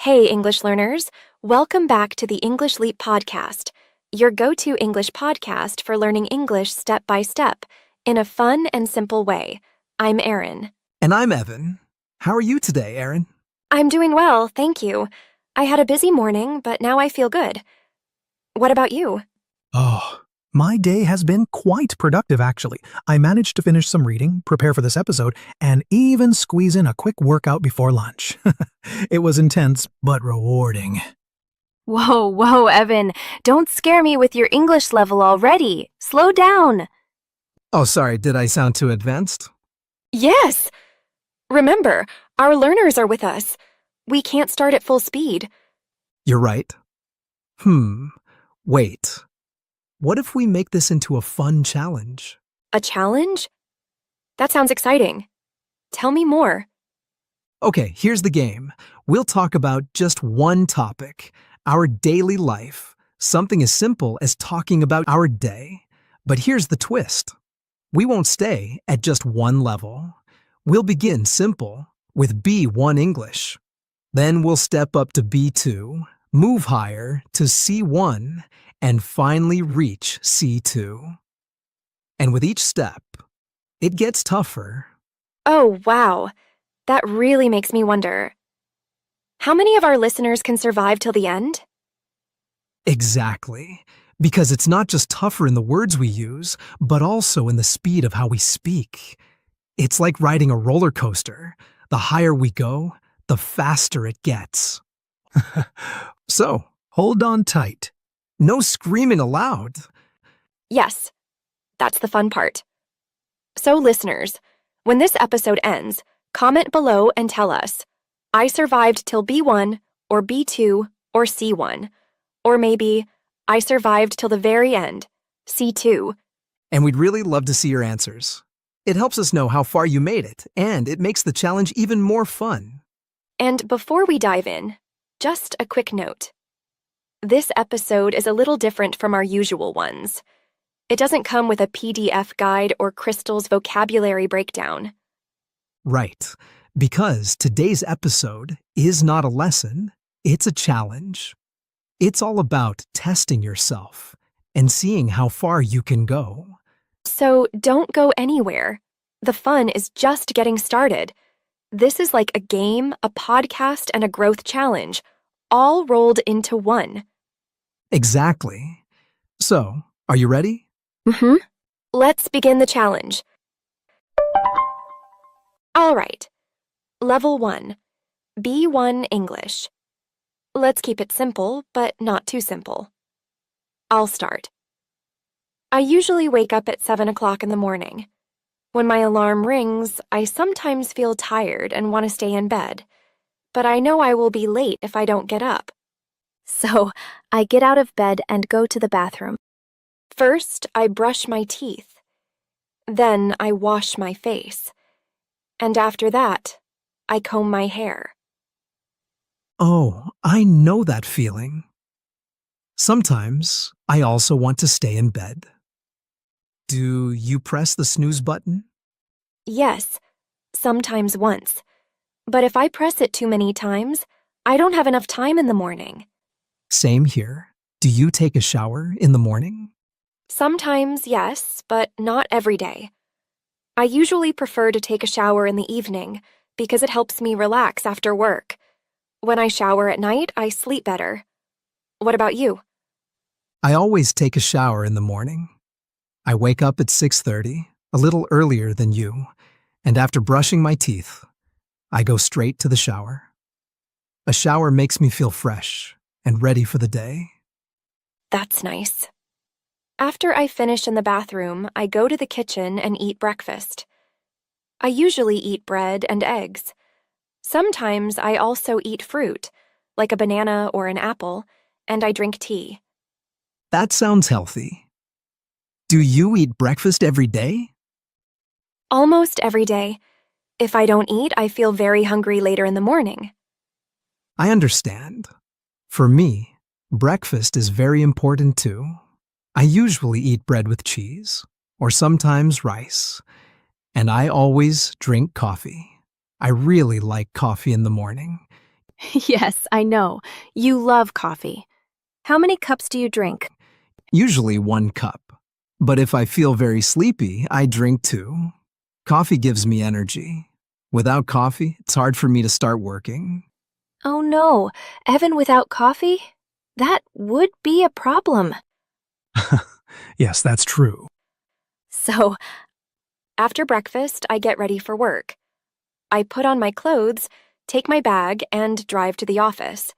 Hey, English learners. Welcome back to the English Leap podcast, your go-to English podcast for learning English step by step in a fun and simple way. I'm Erin. And I'm Evan. How are you today, Erin? I'm doing well, thank you. I had a busy morning, but now I feel good. What about you? Oh, my day has been quite productive, actually. I managed to finish some reading, prepare for this episode, and even squeeze in a quick workout before lunch. It was intense, but rewarding. Whoa, Evan. Don't scare me with your English level already. Slow down. Oh, sorry, did I sound too advanced? Yes. Remember, our learners are with us. We can't start at full speed. You're right. Wait. What if we make this into a fun challenge? A challenge? That sounds exciting. Tell me more. Okay, here's the game. We'll talk about just one topic, our daily life, something as simple as talking about our day. But here's the twist. We won't stay at just one level. We'll begin simple with B1 English. Then we'll step up to B2, move higher to C1, and finally reach C2. And with each step, it gets tougher. Oh, wow. That really makes me wonder. How many of our listeners can survive till the end? Exactly. Because it's not just tougher in the words we use, but also in the speed of how we speak. It's like riding a roller coaster. The higher we go, the faster it gets. So, Hold on tight. no screaming aloud. Yes, that's the fun part. So, listeners, when this episode ends, comment below and tell us, I survived till B1, or B2, or C1. Or maybe, I survived till the very end, C2. And we'd really love to see your answers. It helps us know how far you made it, and it makes the challenge even more fun. And before we dive in, just a quick note. This episode is a little different from our usual ones. It doesn't come with a PDF guide or Crystal's vocabulary breakdown. Right, because today's episode is not a lesson, it's a challenge. It's all about testing yourself and seeing how far you can go. So don't go anywhere. The fun is just getting started. This is like a game, a podcast, and a growth challenge, all rolled into one. Exactly. So, are you ready? Mm-hmm. Let's begin the challenge. All right. Level 1. B1 English. Let's keep it simple, but not too simple. I'll start. I usually wake up at 7 o'clock in the morning. When my alarm rings, I sometimes feel tired and want to stay in bed, but I know I will be late if I don't get up. So, I get out of bed and go to the bathroom. First, I brush my teeth. Then, I wash my face. And after that, I comb my hair. Oh, I know that feeling. Sometimes I also want to stay in bed. Do you press the snooze button? Yes, sometimes once. But if I press it too many times, I don't have enough time in the morning. Same here. Do you take a shower in the morning? Sometimes, yes, but not every day. I usually prefer to take a shower in the evening because it helps me relax after work. When I shower at night, I sleep better. What about you? I always take a shower in the morning. I wake up at 6:30, a little earlier than you, and after brushing my teeth, I go straight to the shower. A shower makes me feel fresh and ready for the day. That's nice. After I finish in the bathroom, I go to the kitchen and eat breakfast. I usually eat bread and eggs. Sometimes I also eat fruit, like a banana or an apple, and I drink tea. That sounds healthy. Do you eat breakfast every day? Almost every day. If I don't eat, I feel very hungry later in the morning. I understand. For me, breakfast is very important too. I usually eat bread with cheese, or sometimes rice, and I always drink coffee. I really like coffee in the morning. Yes, I know. You love coffee. How many cups do you drink? Usually 1 cup. But if I feel very sleepy, I drink 2. Coffee gives me energy. Without coffee, it's hard for me to start working. Oh no, Evan without coffee? That would be a problem. Yes, that's true. So, after breakfast, I get ready for work. I put on my clothes, take my bag, and drive to the office.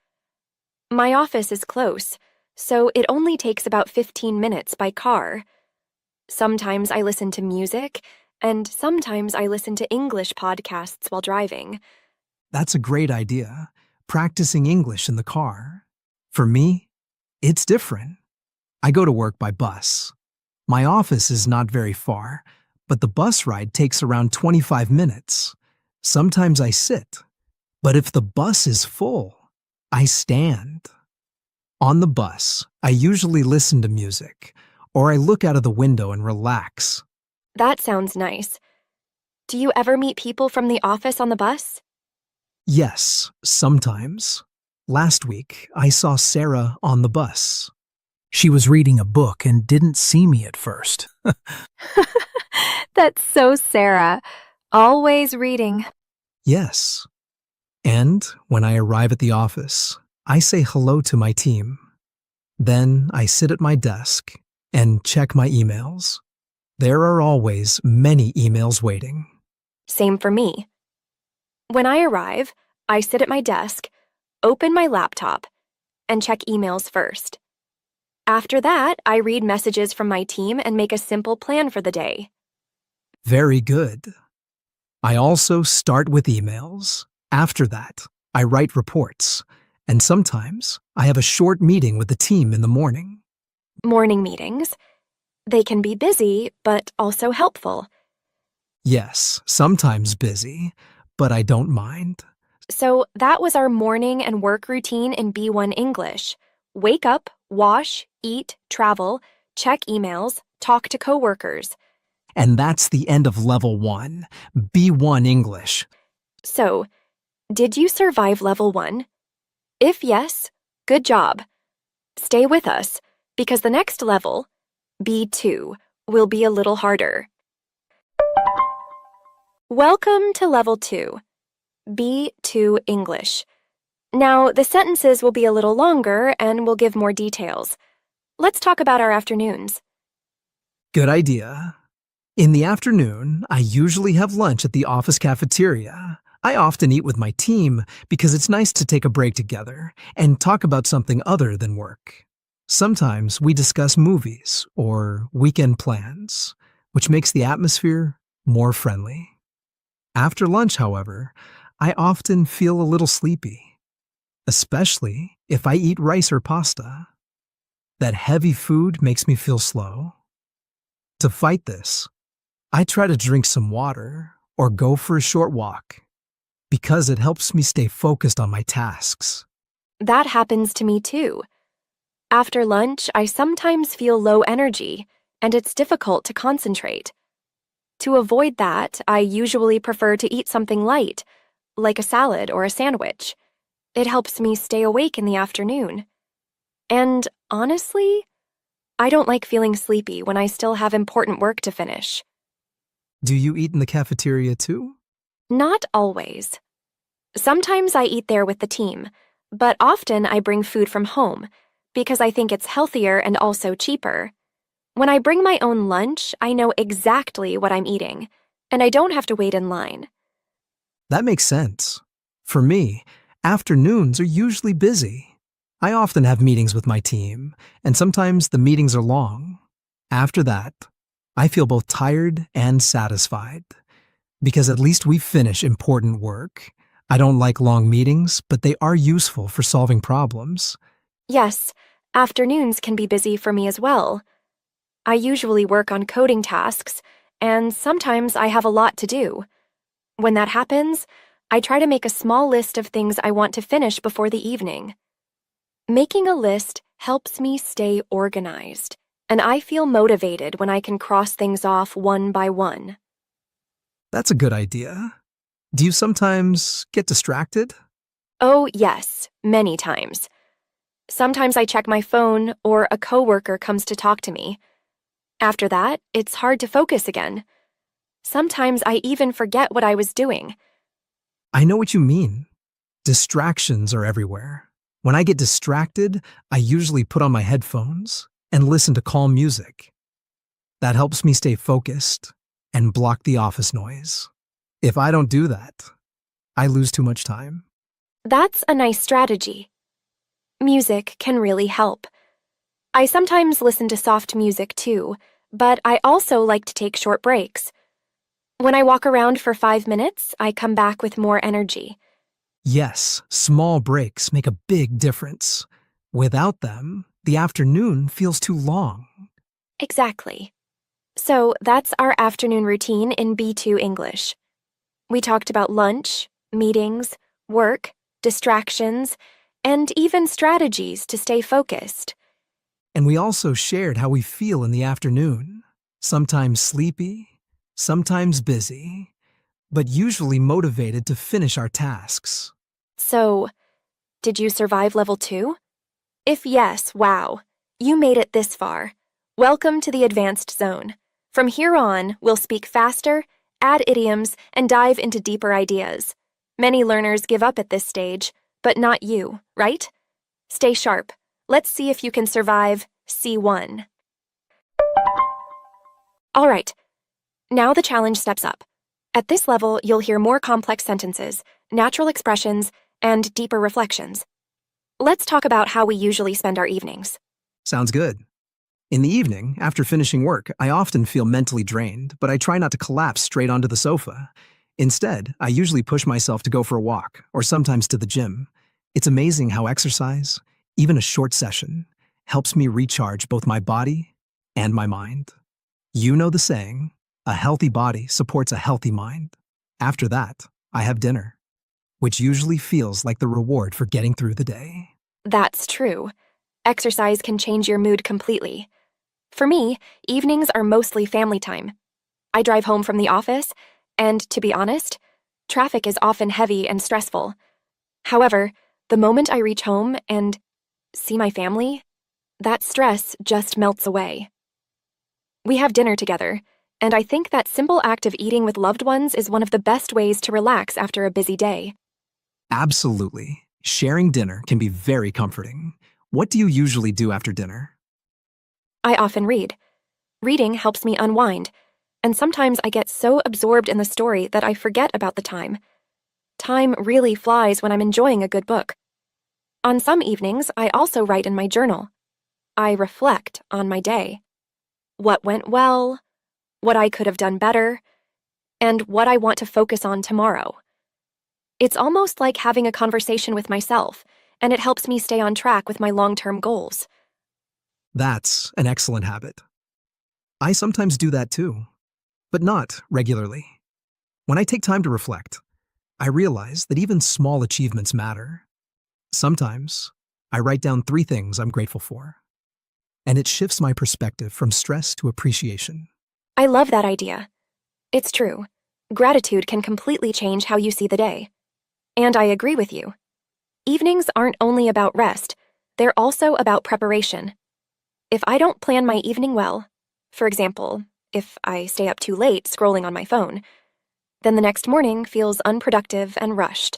My office is close, so it only takes about 15 minutes by car. Sometimes I listen to music, and sometimes I listen to English podcasts while driving. That's a great idea, practicing English in the car. For me, it's different. I go to work by bus. My office is not very far, but the bus ride takes around 25 minutes. Sometimes I sit, but if the bus is full, I stand. On the bus, I usually listen to music, or I look out of the window and relax. That sounds nice. Do you ever meet people from the office on the bus? Yes, sometimes. Last week, I saw Sarah on the bus. She was reading a book and didn't see me at first. That's so Sarah. Always reading. Yes. And when I arrive at the office, I say hello to my team. Then I sit at my desk and check my emails. There are always many emails waiting. Same for me. When I arrive, I sit at my desk, open my laptop, and check emails first. After that, I read messages from my team and make a simple plan for the day. Very good. I also start with emails. After that, I write reports. And sometimes I have a short meeting with the team in the morning. Morning meetings. They can be busy, but also helpful. Yes, sometimes busy, but I don't mind. So that was our morning and work routine in B1 English. Wake up, wash, eat, travel, check emails, talk to coworkers. And that's the end of Level 1, B1 English. So, did you survive Level 1? If yes, good job. Stay with us, because the next level, B2, will be a little harder. Welcome to Level 2, B2 English. Now, the sentences will be a little longer and we'll give more details. Let's talk about our afternoons. Good idea. In the afternoon, I usually have lunch at the office cafeteria. I often eat with my team because it's nice to take a break together and talk about something other than work. Sometimes we discuss movies or weekend plans, which makes the atmosphere more friendly. After lunch, however, I often feel a little sleepy, especially if I eat rice or pasta. That heavy food makes me feel slow. To fight this, I try to drink some water or go for a short walk because it helps me stay focused on my tasks. That happens to me too. After lunch, I sometimes feel low energy, and it's difficult to concentrate. To avoid that, I usually prefer to eat something light, like a salad or a sandwich. It helps me stay awake in the afternoon. And honestly, I don't like feeling sleepy when I still have important work to finish. Do you eat in the cafeteria too? Not always. Sometimes I eat there with the team, but often I bring food from home because I think it's healthier and also cheaper. When I bring my own lunch, I know exactly what I'm eating, and I don't have to wait in line. That makes sense. For me, afternoons are usually busy. I often have meetings with my team, and sometimes the meetings are long. After that, I feel both tired and satisfied, because at least we finish important work. I don't like long meetings, but they are useful for solving problems. Yes, afternoons can be busy for me as well. I usually work on coding tasks, and sometimes I have a lot to do. When that happens, I try to make a small list of things I want to finish before the evening. Making a list helps me stay organized, and I feel motivated when I can cross things off one by one. That's a good idea. Do you sometimes get distracted? Oh, yes, many times. Sometimes I check my phone or a coworker comes to talk to me. After that, it's hard to focus again. Sometimes I even forget what I was doing. I know what you mean. Distractions are everywhere. When I get distracted, I usually put on my headphones and listen to calm music. That helps me stay focused and block the office noise. If I don't do that, I lose too much time. That's a nice strategy. Music can really help. I sometimes listen to soft music too, but I also like to take short breaks. When I walk around for 5 minutes, I come back with more energy. Yes, small breaks make a big difference. Without them, the afternoon feels too long. Exactly. So that's our afternoon routine in B2 English. We talked about lunch, meetings, work, distractions, and even strategies to stay focused. And we also shared how we feel in the afternoon. Sometimes sleepy, sometimes busy, but usually motivated to finish our tasks. So, did you survive level 2? If yes, wow, you made it this far. Welcome to the advanced zone. From here on, we'll speak faster, add idioms, and dive into deeper ideas. Many learners give up at this stage, but not you, right? Stay sharp. Let's see if you can survive C1. All right, now the challenge steps up. At this level, you'll hear more complex sentences, natural expressions, and deeper reflections. Let's talk about how we usually spend our evenings. Sounds good. In the evening, after finishing work, I often feel mentally drained, but I try not to collapse straight onto the sofa. Instead, I usually push myself to go for a walk, or sometimes to the gym. It's amazing how exercise, even a short session, helps me recharge both my body and my mind. You know the saying, a healthy body supports a healthy mind. After that, I have dinner, which usually feels like the reward for getting through the day. That's true. Exercise can change your mood completely. For me, evenings are mostly family time. I drive home from the office, and to be honest, traffic is often heavy and stressful. However, the moment I reach home and see my family, that stress just melts away. We have dinner together, and I think that simple act of eating with loved ones is one of the best ways to relax after a busy day. Absolutely. Sharing dinner can be very comforting. What do you usually do after dinner? I often read. Reading helps me unwind, and sometimes I get so absorbed in the story that I forget about the time. Time really flies when I'm enjoying a good book. On some evenings, I also write in my journal. I reflect on my day. What went well, what I could have done better, and what I want to focus on tomorrow. It's almost like having a conversation with myself, and it helps me stay on track with my long-term goals. That's an excellent habit. I sometimes do that too, but not regularly. When I take time to reflect, I realize that even small achievements matter. Sometimes, I write down 3 things I'm grateful for, and it shifts my perspective from stress to appreciation. I love that idea. It's true. Gratitude can completely change how you see the day. And I agree with you. Evenings aren't only about rest, they're also about preparation. If I don't plan my evening well, for example, if I stay up too late scrolling on my phone, then the next morning feels unproductive and rushed.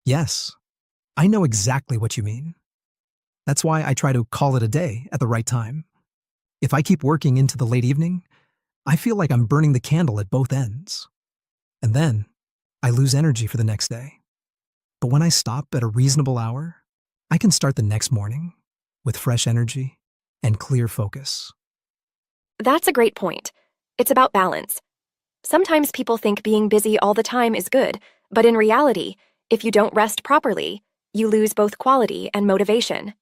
Yes, I know exactly what you mean. That's why I try to call it a day at the right time. If I keep working into the late evening, I feel like I'm burning the candle at both ends. And then, I lose energy for the next day. But when I stop at a reasonable hour, I can start the next morning with fresh energy and clear focus. That's a great point. It's about balance. Sometimes people think being busy all the time is good, but in reality, if you don't rest properly, you lose both quality and motivation.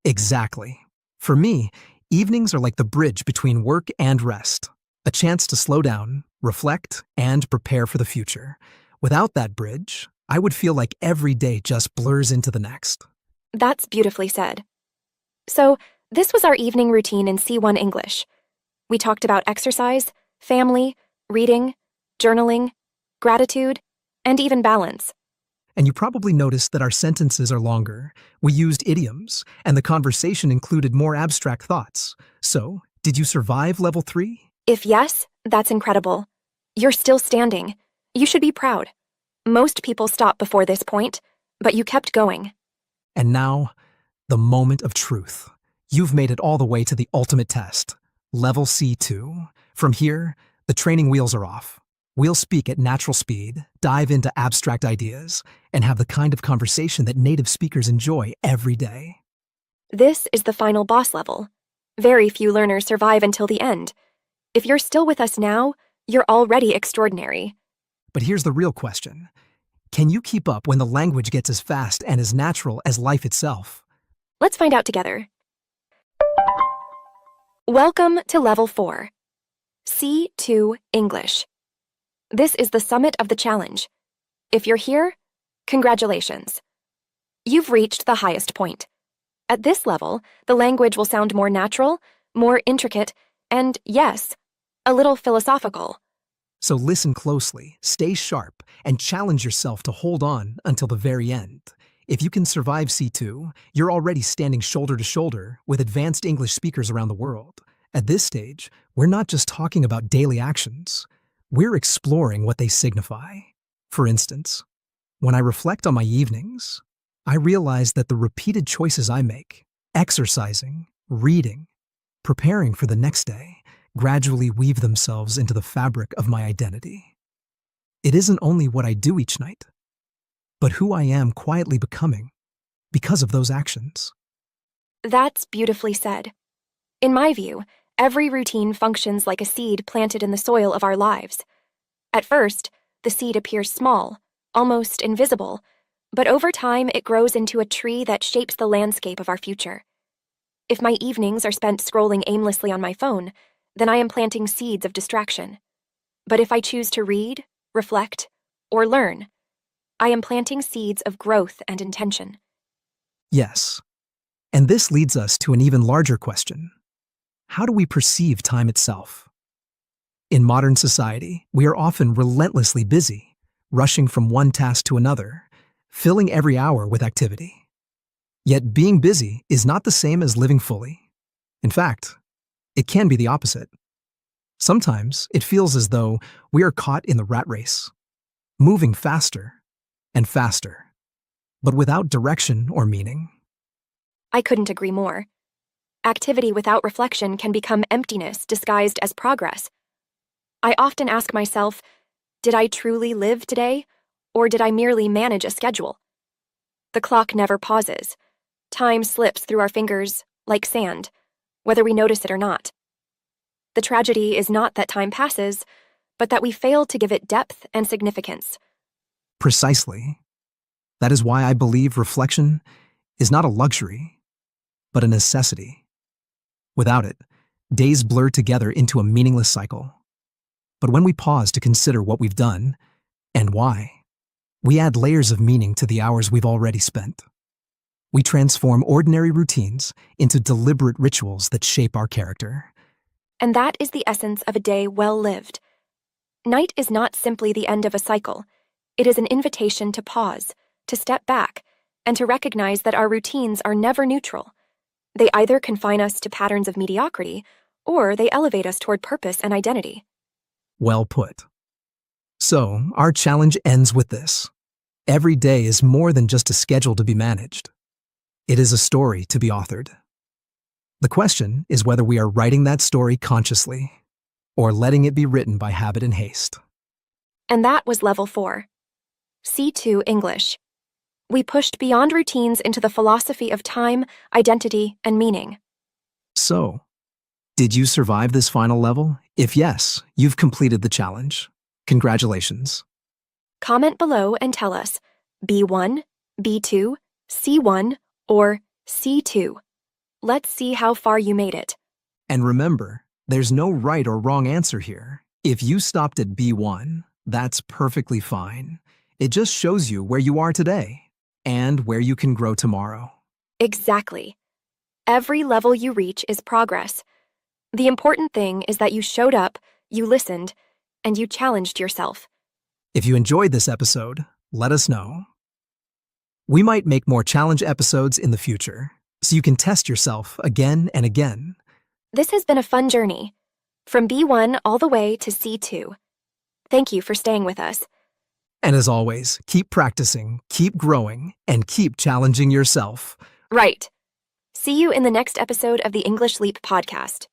Exactly. For me, evenings are like the bridge between work and rest, a chance to slow down, reflect, and prepare for the future. Without that bridge, I would feel like every day just blurs into the next. That's beautifully said. So, this was our evening routine in C1 English. We talked about exercise, family, reading, journaling, gratitude, and even balance. And you probably noticed that our sentences are longer, we used idioms, and the conversation included more abstract thoughts. So, did you survive level 3? If yes, that's incredible. You're still standing. You should be proud. Most people stop before this point, but you kept going. And now, the moment of truth. You've made it all the way to the ultimate test, level C2. From here, the training wheels are off. We'll speak at natural speed, dive into abstract ideas, and have the kind of conversation that native speakers enjoy every day. This is the final boss level. Very few learners survive until the end. If you're still with us now, you're already extraordinary. But here's the real question. Can you keep up when the language gets as fast and as natural as life itself? Let's find out together. Welcome to Level 4, C2 English. This is the summit of the challenge. If you're here, congratulations. You've reached the highest point. At this level, the language will sound more natural, more intricate, and yes, a little philosophical. So listen closely, stay sharp, and challenge yourself to hold on until the very end. If you can survive C2, you're already standing shoulder to shoulder with advanced English speakers around the world. At this stage, we're not just talking about daily actions. We're exploring what they signify. For instance, when I reflect on my evenings, I realize that the repeated choices I make, exercising, reading, preparing for the next day, gradually weave themselves into the fabric of my identity. It isn't only what I do each night, but who I am quietly becoming because of those actions. That's beautifully said. In my view, every routine functions like a seed planted in the soil of our lives. At first, the seed appears small, almost invisible, but over time it grows into a tree that shapes the landscape of our future. If my evenings are spent scrolling aimlessly on my phone, then I am planting seeds of distraction. But if I choose to read, reflect, or learn, I am planting seeds of growth and intention. Yes. And this leads us to an even larger question. How do we perceive time itself? In modern society, we are often relentlessly busy, rushing from one task to another, filling every hour with activity. Yet being busy is not the same as living fully. In fact, it can be the opposite. Sometimes it feels as though we are caught in the rat race, moving faster and faster, but without direction or meaning. I couldn't agree more. Activity without reflection can become emptiness disguised as progress. I often ask myself, did I truly live today, or did I merely manage a schedule? The clock never pauses. Time slips through our fingers like sand, whether we notice it or not. The tragedy is not that time passes, but that we fail to give it depth and significance. Precisely. That is why I believe reflection is not a luxury, but a necessity. Without it, days blur together into a meaningless cycle. But when we pause to consider what we've done and why, we add layers of meaning to the hours we've already spent. We transform ordinary routines into deliberate rituals that shape our character. And that is the essence of a day well lived. Night is not simply the end of a cycle. It is an invitation to pause, to step back, and to recognize that our routines are never neutral. They either confine us to patterns of mediocrity, or they elevate us toward purpose and identity. Well put. So, our challenge ends with this. Every day is more than just a schedule to be managed. It is a story to be authored. The question is whether we are writing that story consciously, or letting it be written by habit and haste. And that was Level 4. C2 English. We pushed beyond routines into the philosophy of time, identity, and meaning. So, did you survive this final level? If yes, you've completed the challenge. Congratulations. Comment below and tell us B1, B2, C1, or C2. Let's see how far you made it. And remember, there's no right or wrong answer here. If you stopped at B1, that's perfectly fine. It just shows you where you are today and where you can grow tomorrow. Exactly. Every level you reach is progress. The important thing is that you showed up, you listened, and you challenged yourself. If you enjoyed this episode, let us know. We might make more challenge episodes in the future, so you can test yourself again and again. This has been a fun journey, from B1 all the way to C2. Thank you for staying with us. And as always, keep practicing, keep growing, and keep challenging yourself. Right. See you in the next episode of the English Leap podcast.